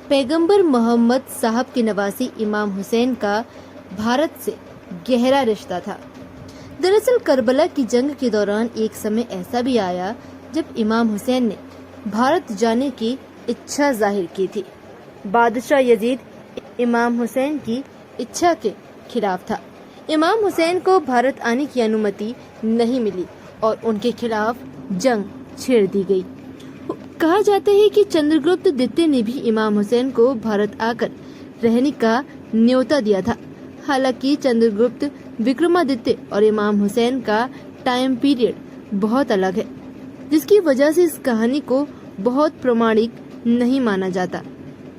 पैगंबर मोहम्मद साहब के नवासी इमाम हुसैन का भारत से गहरा रिश्ता था। दरअसल करबला की जंग के दौरान एक समय ऐसा भी आया जब इमाम हुसैन ने भारत जाने की इच्छा जाहिर की थी। बादशाह यजीद इमाम हुसैन की इच्छा के खिलाफ था। इमाम हुसैन को भारत आने की अनुमति नहीं मिली और उनके खिलाफ जंग छेड़ दी गई। कहा जाता है कि चंद्रगुप्त द्वितीय ने भी इमाम हुसैन को भारत आकर रहने का न्योता दिया था। हालांकि चंद्रगुप्त विक्रमादित्य और इमाम हुसैन का टाइम पीरियड बहुत अलग है, जिसकी वजह से इस कहानी को बहुत प्रामाणिक नहीं माना जाता।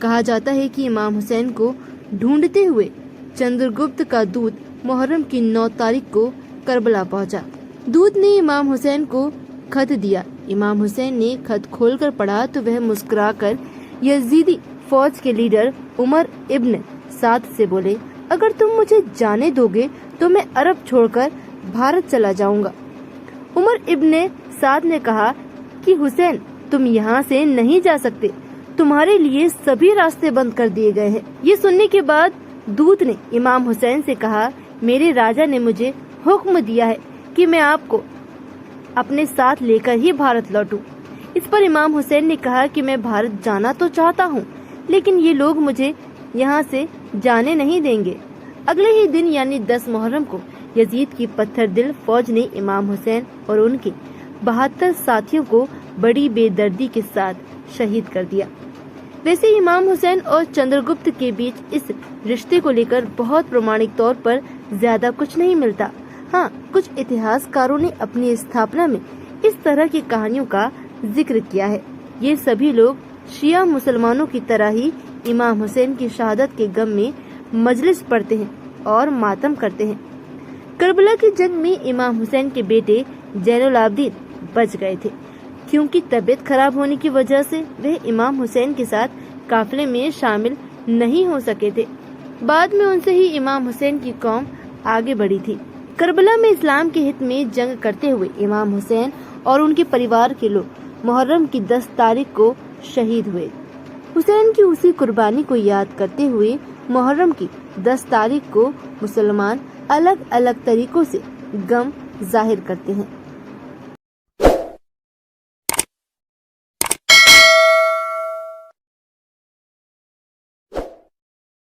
कहा जाता है कि इमाम हुसैन को ढूंढते हुए चंद्रगुप्त का दूत मुहर्रम की 9 तारीख को करबला पहुंचा। दूत ने इमाम हुसैन को खत दिया। इमाम हुसैन ने खत खोलकर पढ़ा तो वह मुस्कुराकर यजीदी फौज के लीडर उमर इब्न साद से बोले, अगर तुम मुझे जाने दोगे तो मैं अरब छोड़कर भारत चला जाऊंगा। उमर इब्न साद ने कहा कि हुसैन, तुम यहाँ से नहीं जा सकते, तुम्हारे लिए सभी रास्ते बंद कर दिए गए हैं। ये सुनने के बाद दूत ने इमाम हुसैन से कहा, मेरे राजा ने मुझे हुक्म दिया है कि मैं आपको अपने साथ लेकर ही भारत लौटूं। इस पर इमाम हुसैन ने कहा कि मैं भारत जाना तो चाहता हूँ, लेकिन ये लोग मुझे यहाँ से जाने नहीं देंगे। अगले ही दिन यानी 10 मुहर्रम को यजीद की पत्थर दिल फौज ने इमाम हुसैन और उनके 72 साथियों को बड़ी बेदर्दी के साथ शहीद कर दिया। वैसे इमाम हुसैन और चंद्रगुप्त के बीच इस रिश्ते को लेकर बहुत प्रामाणिक तौर पर ज्यादा कुछ नहीं मिलता। हाँ, कुछ इतिहासकारों ने अपनी स्थापना में इस तरह की कहानियों का जिक्र किया है। ये सभी लोग शिया मुसलमानों की तरह ही इमाम हुसैन की शहादत के गम में मजलिस पढ़ते हैं और मातम करते हैं। करबला की जंग में इमाम हुसैन के बेटे जैनुल आबदीन बच गए थे, क्योंकि तबीयत खराब होने की वजह से वह इमाम हुसैन के साथ काफिले में शामिल नहीं हो सके थे। बाद में उनसे ही इमाम हुसैन की कौम आगे बढ़ी थी। करबला में इस्लाम के हित में जंग करते हुए इमाम हुसैन और उनके परिवार के लोग मुहर्रम की 10 तारीख को शहीद हुए। हुसैन की उसी कुर्बानी को याद करते हुए मुहर्रम की 10 तारीख को मुसलमान अलग अलग तरीकों से गम जाहिर करते हैं।